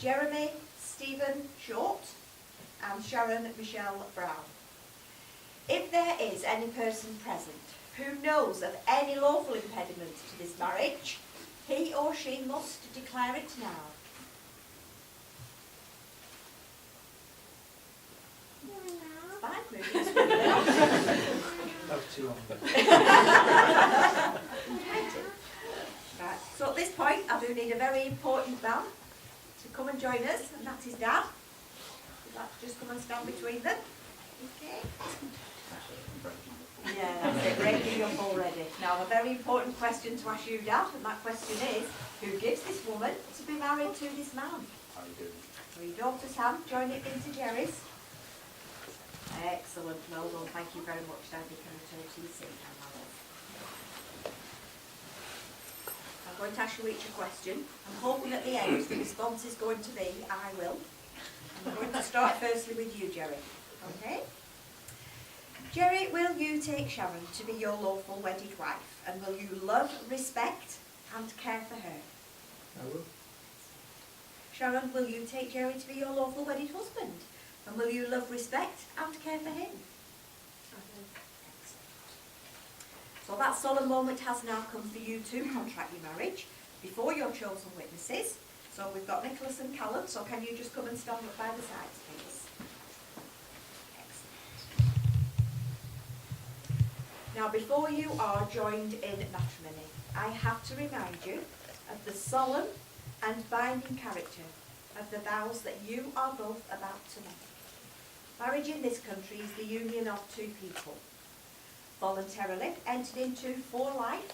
Jeremy Stephen Short and Sharon Michelle Brown. If there is any person present who knows of any lawful impediment to this marriage, he or she must declare it now. Fine, moving swiftly on. That was too long. Right, so at this point I do need a very important man to come and join us, and that is Dad. Would like to just come and stand between them? Okay. Yeah, that's it, breaking up already. Now a very important question to ask you, Dad, and that question is, who gives this woman to be married to this man? How you doing? So your daughter's hand, join it into Jerry's. Excellent, well done, thank you very much, Dad. You can return to your seat now, my love. I'm going to ask you each a question. I'm hoping at the end the response is going to be, I will. I'm going to start firstly with you, Jerry. Okay? Jerry, will you take Sharon to be your lawful wedded wife? And will you love, respect and care for her? I will. Sharon, will you take Jerry to be your lawful wedded husband? And will you love, respect and care for him? So that solemn moment has now come for you to contract your marriage before your chosen witnesses. So we've got Nicholas and Callum, so can you just come and stand up by the sides, please? Excellent. Now before you are joined in matrimony, I have to remind you of the solemn and binding character of the vows that you are both about to make. Marriage in this country is the union of two people, voluntarily entered into for life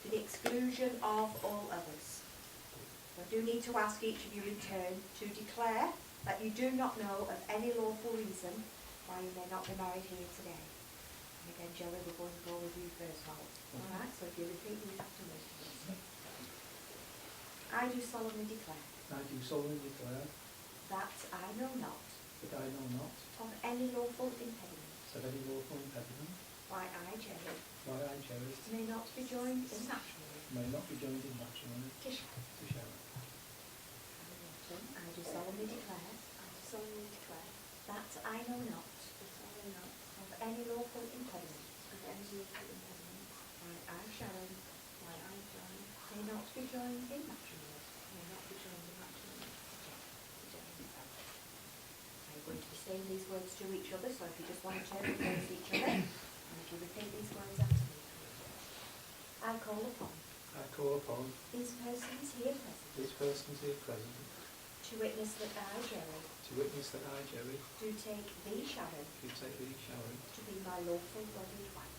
to the exclusion of all others. I do need to ask each of you in turn to declare that you do not know of any lawful reason why you may not be married here today. And again, Jerry, we're going to go with you first, Alright, so if you repeat these after me. I do solemnly declare I do solemnly declare that I know not that I know not of any lawful impediment of any lawful impediment why I, Jerry, why I, Jerry, may not be joined in matrimony may not be joined in matrimony to Sharon. to Sharon. I do solemnly declare that I know not of any lawful impediment why I, Sharon, may not be joined in matrimony. I'm going to be saying these words to each other, so if you just want to turn and face each other, and if you repeat these words after me. I call upon these persons here present to witness that I, Jerry, do take thee, Sharon, to be my lawful wedded wife.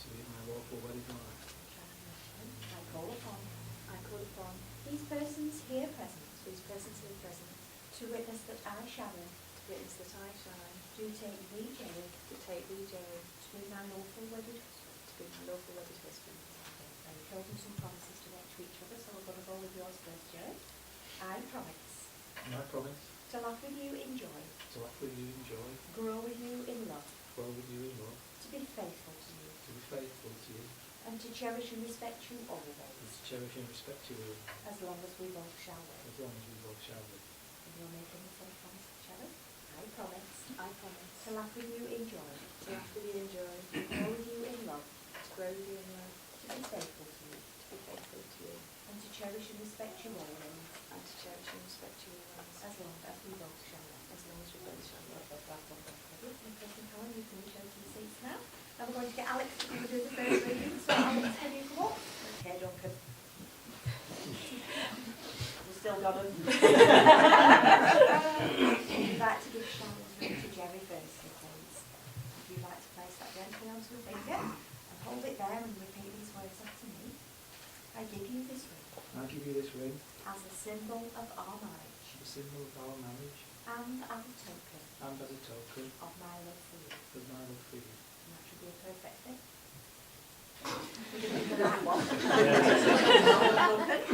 I call upon these persons here present to witness that I, Sharon, do take thee, Jerry, to be my lawful wedded husband. And we've chosen some promises to make to each other, so we're going to go with yours first, Jerry. I promise to laugh with you in joy, grow with you in love, to be faithful to you, and to cherish and respect you always, as long as we both shall live. And you're making the same promise, Sharon? I promise to laugh with you in joy, grow with you in love, to be faithful to you, and to cherish and respect you always, as long as we both shall live. Helen, you can return to the seats now. Now we're going to get Alex to come and do the first reading. So Alex, can you come up? Okay, Duncan. We've still got him. I'd like to give Sharon's ring to Jerry first, please. If you'd like to place that gently onto a finger and hold it there and repeat these words after me. I give you this ring as a symbol of our marriage and as a token of my love for you. And that should be a perfect fit. The right one.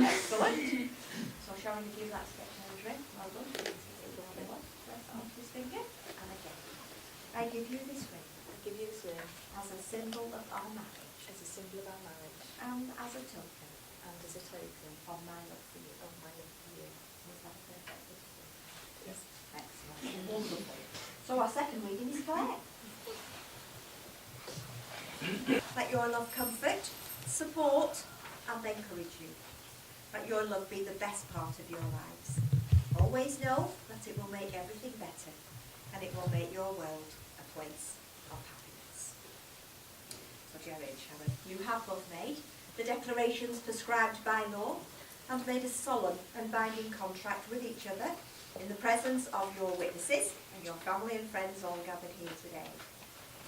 Excellent. So Sharon, if you'd like to get Sharon's ring, well done. Press it onto his finger. And again. I give you this ring as a symbol of our marriage and as a token of my love for you. Was that a perfect fit? Yes. Excellent. Wonderful. So our second reading is Claire. Let your love comfort, support and encourage you. Let your love be the best part of your lives. Always know that it will make everything better and it will make your world a place of happiness. So Jerry and Sharon, you have both made the declarations prescribed by law and made a solemn and binding contract with each other in the presence of your witnesses and your family and friends all gathered here today.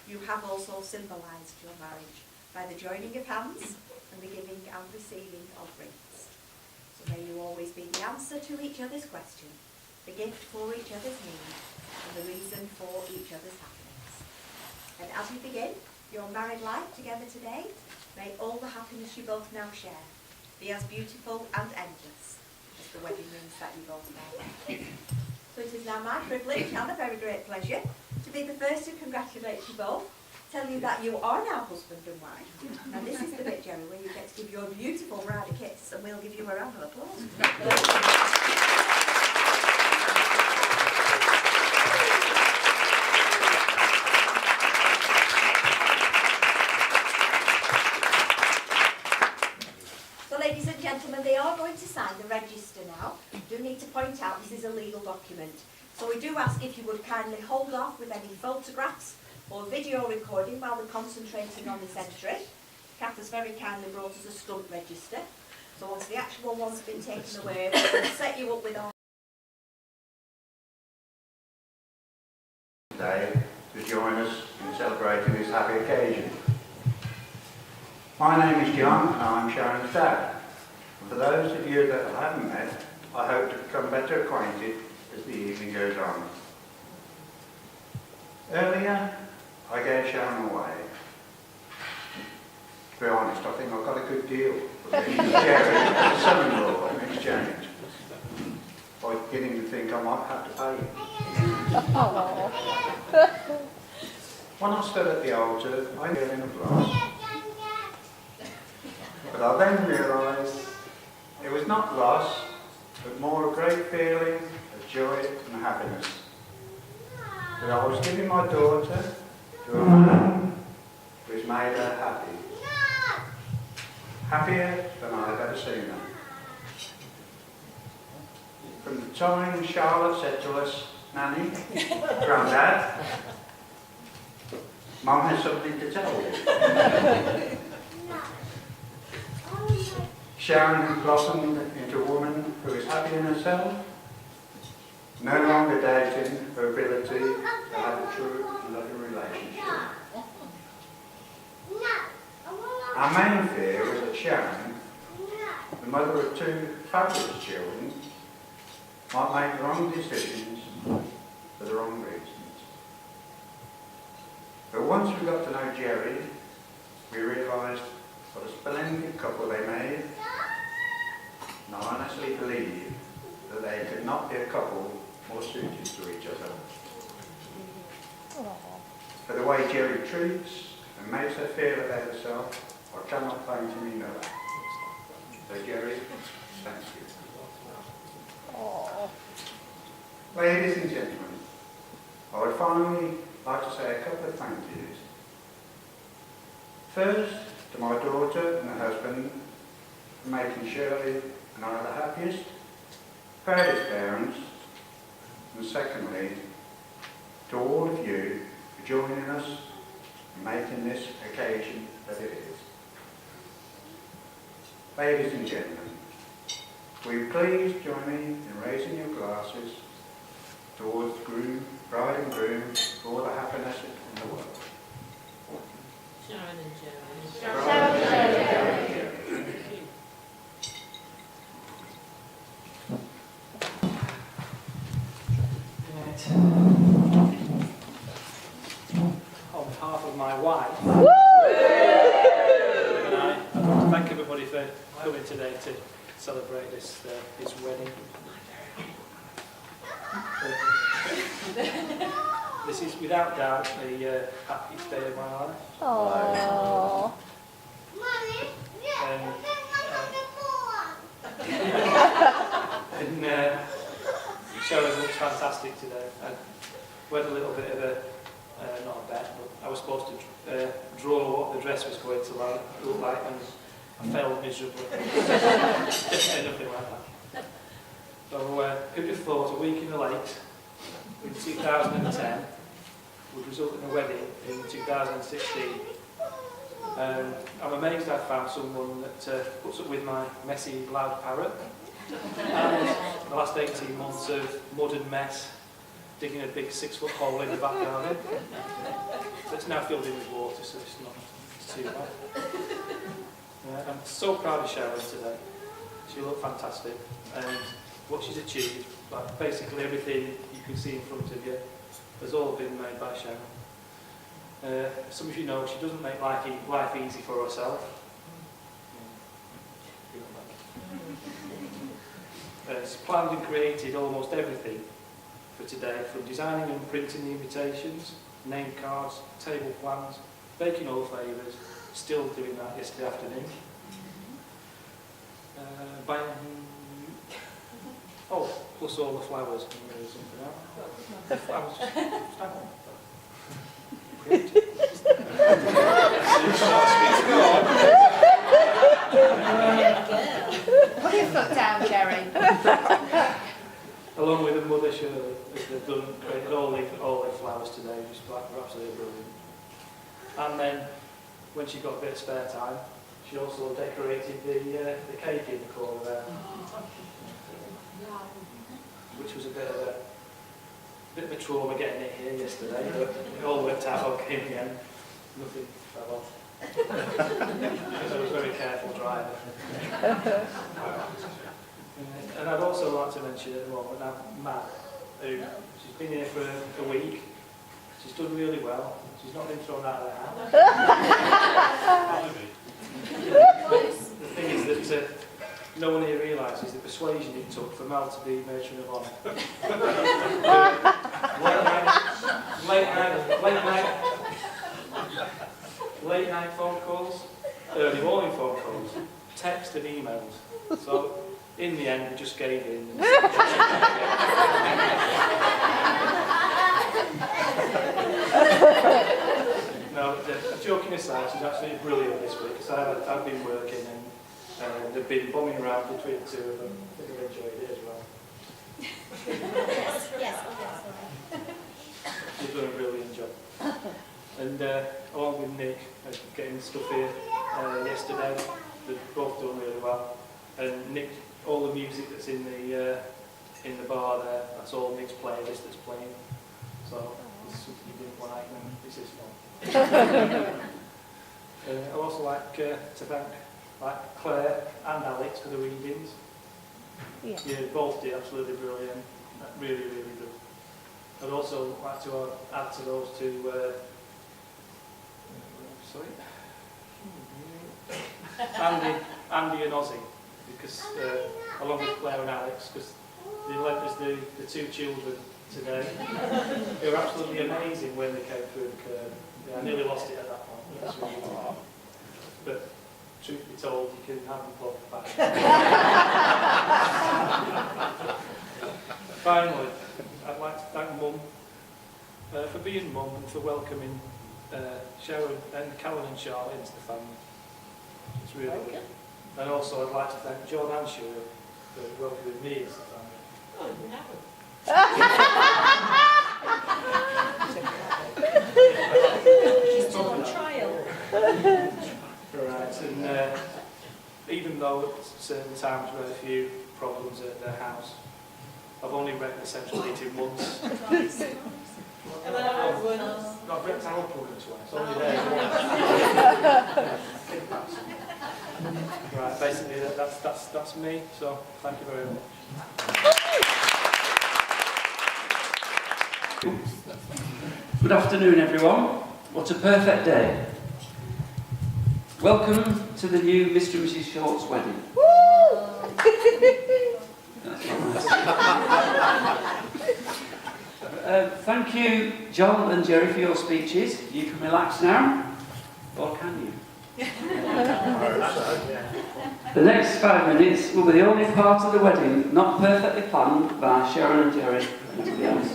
You have also symbolised your marriage by the joining of hands and the giving and receiving of rings. So may you always be the answer to each other's question, the gift for each other's need, and the reason for each other's happiness. And as you begin your married life together today, may all the happiness you both now share be as beautiful and endless as the wedding rings that you both wear. So it is now my privilege and a very great pleasure to be the first to congratulate you both, tell you that you are now husband and wife. And this is the bit, Jerry, where you get to give your beautiful bride a kiss, and we'll give you a round of applause. Ladies and gentlemen, they are going to sign the register now. I do need to point out this is a legal document. So we do ask if you would kindly hold off with any photographs or video recording while we're concentrating on this entry. Kath has very kindly brought us a stump register. So once the actual one's been taken away, we'll set you up with our... Today to join us in celebrating this happy occasion. My name is John and I'm Sharon's dad. And for those of you that I haven't met, I hope to become better acquainted as the evening goes on. Earlier, I gave Sharon away. To be honest, I think I got a good deal for being Jerry as a son-in-law in exchange. I was beginning to think I might have to pay him. When I stood at the altar, I knew in a glass. But I then realised it was not loss, but more a great feeling of joy and happiness. That I was giving my daughter to a man who has made her happy. Happier than I have ever seen her. From the time Charlotte said to us, Nanny, Grandad, Mum has something to tell you. Sharon has blossomed into a woman who is happy in herself, no longer doubting her ability to have a true and loving relationship. Our main fear was that Sharon, the mother of two fabulous children, might make wrong decisions for the wrong reasons. But once we got to know Jerry, we realised what a splendid couple they made. And I honestly believe that they could not be a couple more suited to each other. For the way Jerry treats and makes her feel about herself, I cannot thank him enough. So Jerry, thank you. Aww. Ladies and gentlemen, I would finally like to say a couple of thank yous. First, to my daughter and her husband for making Shirley and I the happiest, proudest parents, and secondly, to all of you for joining us and making this occasion that it is. Ladies and gentlemen, will you please join me in raising your glasses towards the groom, bride and groom, for all the happiness in the world. Sharon and Jerry. Sharon and Jerry. On behalf of my wife, and I'd like to thank everybody for coming today to celebrate this wedding. This is without doubt the happiest day of my life. Aww. And Sharon looks fantastic today. And we had a little bit of a, not a bet, but I was supposed to draw what the dress was going to look like, and I failed miserably. Nothing like that. So who'd have thought a week in the lakes in 2010 would result in a wedding in 2016. I'm amazed I found someone that puts up with my messy, loud parrot. And the last 18 months of mud and mess, digging a big 6-foot hole in the back garden. So it's now filled in with water, so it's too bad. I'm so proud of Sharon today. She looked fantastic, and what she's achieved, like basically everything you can see in front of you, has all been made by Sharon. Some of you know she doesn't make life easy for herself. She's planned and created almost everything for today, from designing and printing the invitations, name cards, table plans, baking all the flavours, still doing that yesterday afternoon. Plus all the flowers. The flowers. Put your foot down, Sharon. Along with her mother Shirley, they've created all the flowers today, just like they're absolutely brilliant. And then, when she got a bit of spare time, she also decorated the cake in the corner there, which was a bit of a trauma getting it here yesterday, but it all worked out okay in the end. Nothing fell off. Because I was a very careful driver. And I'd also like to mention at the moment now Matt, who she's been here for a week. She's done really well. She's not been thrown out of the house. The thing is that no one here realises the persuasion it took for Mal to be matron of honour. Late night phone calls, early morning phone calls, text and emails. So in the end, we just gave in. No, joking aside, she's absolutely brilliant this week, because I've been working and they've been bombing around between the two of them. I think I've enjoyed it as well. Yes. She's done a brilliant job. And along with Nick, getting stuff here yesterday, they've both done really well. And Nick, all the music that's in the bar there, that's all Nick's playlist that's playing. So this is something you didn't like, and this is fun. I'd also like to thank Claire and Alex for the readings. Yeah. You both did absolutely brilliant, really, really good. I'd also like to add to those two. Andy and Ozzy, because along with Claire and Alex, because they lent us the two children today. They were absolutely amazing when they came through the curve. Yeah, I nearly lost it at that point. That's really good. But truth be told, you can have them both back. Finally, I'd like to thank Mum for being Mum and for welcoming Sharon and Callan and Charlotte into the family. It's really good. And also I'd like to thank John and Sharon for welcoming me into the family. Oh, you haven't. She's still on trial. Right, and even though at certain times we had a few problems at their house, I've only wrecked the central heating once. And then I've once. I've wrecked our plug twice, only there once. Right, basically that's me, so thank you very much. Good afternoon, everyone. What a perfect day. Welcome to the new Mr. and Mrs. Short's wedding. Thank you, John and Jerry, for your speeches. You can relax now, or can you? The next 5 minutes will be the only part of the wedding not perfectly planned by Sharon and Jerry and everybody else.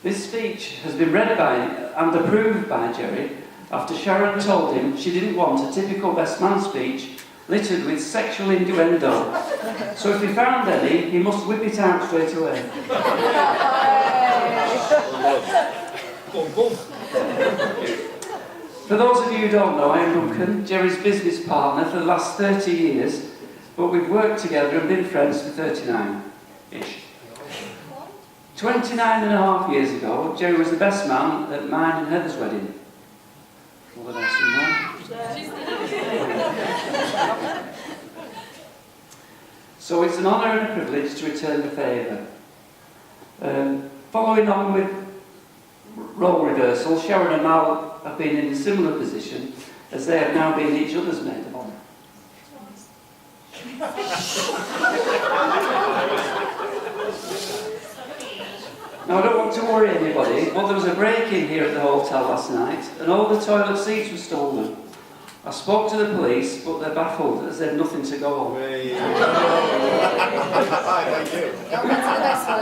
This speech has been read by and approved by Jerry after Sharon told him she didn't want a typical best man speech littered with sexual innuendo. So if he found any, he must whip it out straight away. For those of you who don't know, I am Duncan, Jerry's business partner for the last 30 years, but we've worked together and been friends for 39-ish. 29 and a half years ago, Jerry was the best man at mine and Heather's wedding. What did I see now? So it's an honour and a privilege to return the favour. Following on with role reversal, Sharon and Mal have been in a similar position as they have now been each other's maid of honour. Now, I don't want to worry anybody, but there was a break-in here at the hotel last night and all the toilet seats were stolen. I spoke to the police, but they're baffled as they've nothing to go on.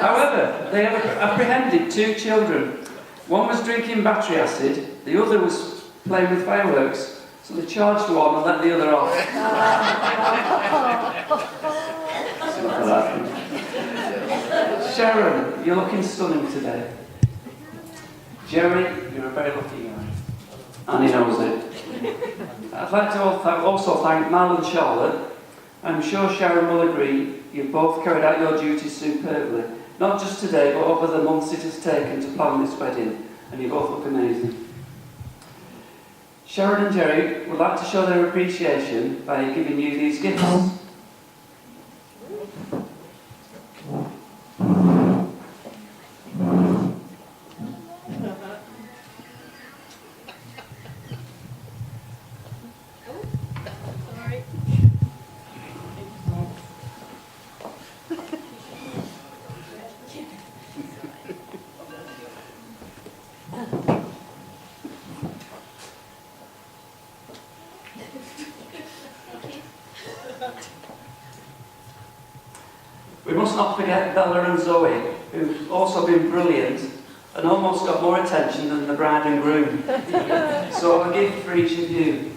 However, they have apprehended 2 children. One was drinking battery acid, the other was playing with fireworks, so they charged one and let the other off. Sharon, you're looking stunning today. Jerry, you're a very lucky guy. And he knows it. I'd like to also thank Mal and Charlotte. I'm sure Sharon will agree you've both carried out your duties superbly. Not just today, but over the months it has taken to plan this wedding. And you both look amazing. Sharon and Jerry would like to show their appreciation by giving you these gifts. We must not forget Bella and Zoe, who've also been brilliant and almost got more attention than the bride and groom. So a gift for each of you.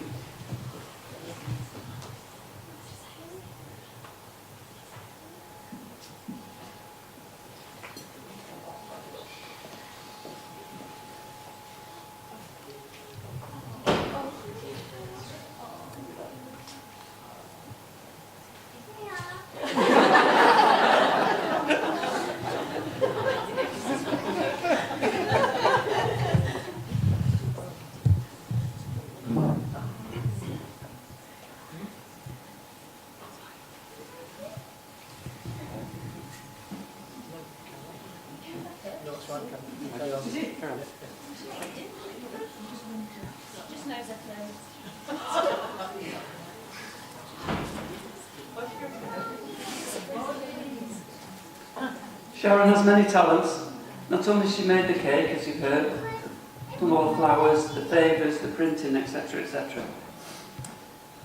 Just knows her clothes. Sharon has many talents. Not only she made the cake, as you've heard, done all the flowers, the favours, the printing, etc., etc.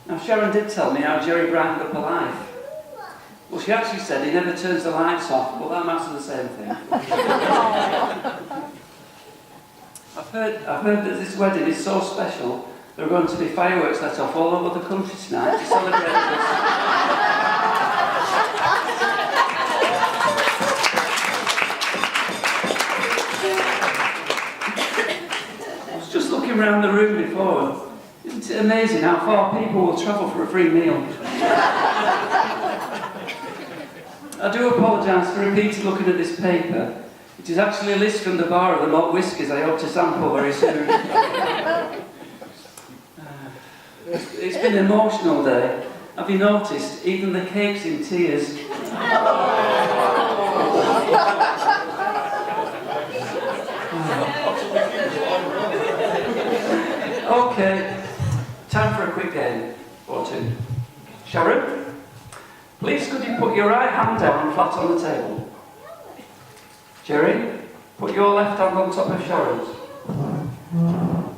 Now, Sharon did tell me how Jerry brightened up her life. Well, she actually said he never turns the lights off, but that amounts to the same thing. I've heard that this wedding is so special, there are going to be fireworks let off all over the country tonight to celebrate this. I was just looking around the room before. Isn't it amazing how far people will travel for a free meal? I do apologise for repeatedly looking at this paper. It is actually a list from the bar of the malt whiskies I hope to sample very soon. It's been an emotional day. Have you noticed? Even the cake's in tears. Okay, time for a quick game or two. Sharon, please could you put your right hand down flat on the table? Jerry, put your left hand on top of Sharon's.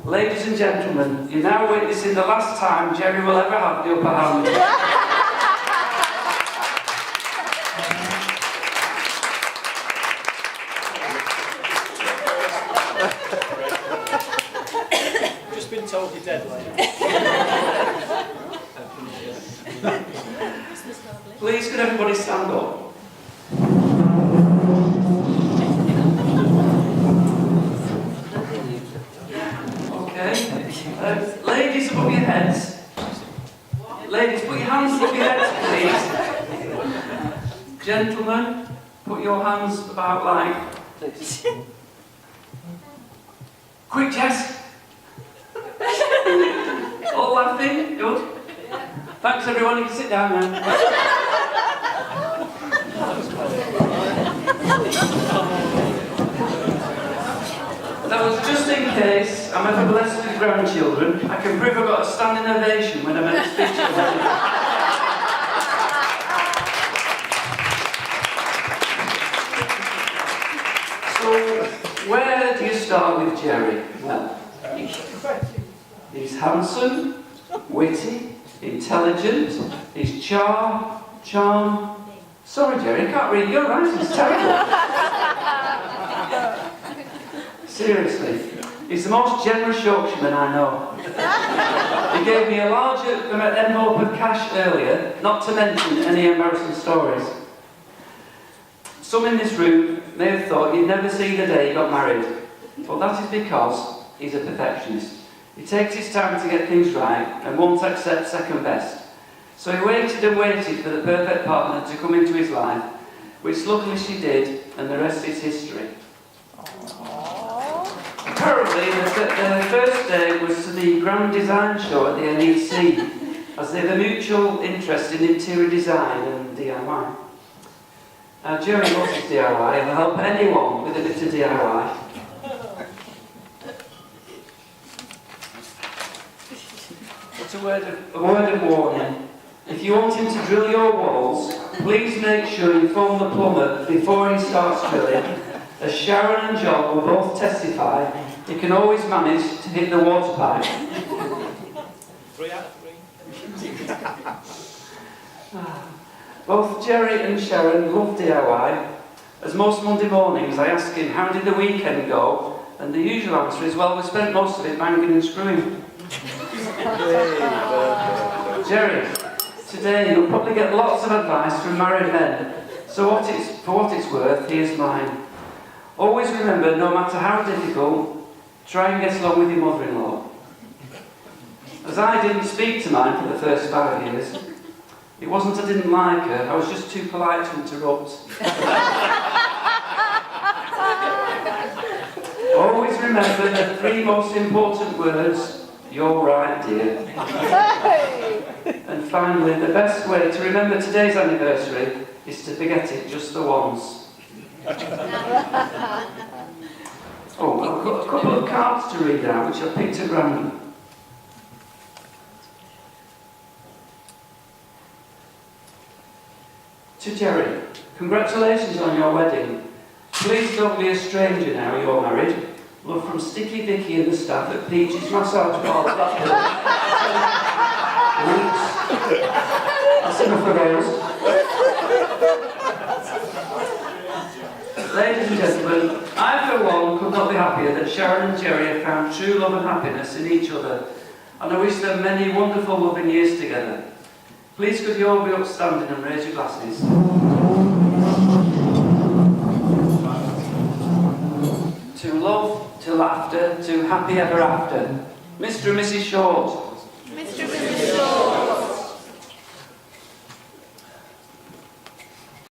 Ladies and gentlemen, you're now witnessing the last time Jerry will ever have the upper hand. Just been told you're dead later. Please, could everybody stand up? Okay. Ladies, above your heads. Ladies, put your hands above your heads, please. Gentlemen, put your hands about like this. Quick, Jess. All laughing? Good. Thanks, everyone. You can sit down now. That was just in case I'm ever blessed with grandchildren. I can prove I got a standing ovation when I meant to speak to them. So, where do you start with Jerry? Well, he's handsome, witty, intelligent, he's charm. Sorry, Jerry, I can't read your writing's terrible. Seriously, he's the most generous Yorkshireman I know. He gave me a large envelope of cash earlier, not to mention any embarrassing stories. Some in this room may have thought you'd never see the day he got married. Well, that is because he's a perfectionist. He takes his time to get things right and won't accept second best. So he waited and waited for the perfect partner to come into his life, which luckily she did, and the rest is history. Apparently, the first day was to the grand design show at the NEC, as they have a mutual interest in interior design and DIY. Now, Jerry loves his DIY and will help anyone with a bit of DIY. It's a word of warning. If you want him to drill your walls, please make sure you phone the plumber before he starts drilling. As Sharon and John will both testify, he can always manage to hit the water pipe. 3 out of 3. Both Jerry and Sharon love DIY. As most Monday mornings I ask him, how did the weekend go? And the usual answer is, well, we spent most of it banging and screwing. Jerry, today you'll probably get lots of advice from married men. So for what it's worth, here's mine. Always remember, no matter how difficult, try and get along with your mother-in-law. As I didn't speak to mine for the first 5 years, it wasn't I didn't like her, I was just too polite to interrupt. Always remember the 3 most important words, you're right, dear. And finally, the best way to remember today's anniversary is to forget it just the once. Oh, I've got a couple of cards to read out, which I picked at random. To Jerry, congratulations on your wedding. Please don't be a stranger now you're married. Love from Sticky Vicky and the staff at Peach's Massage Bar. That's enough of those. Ladies and gentlemen, I for one could not be happier that Sharon and Jerry have found true love and happiness in each other, and I wish them many wonderful loving years together. Please could you all be upstanding and raise your glasses. To love, to laughter, to happy ever after. Mr. and Mrs. Short.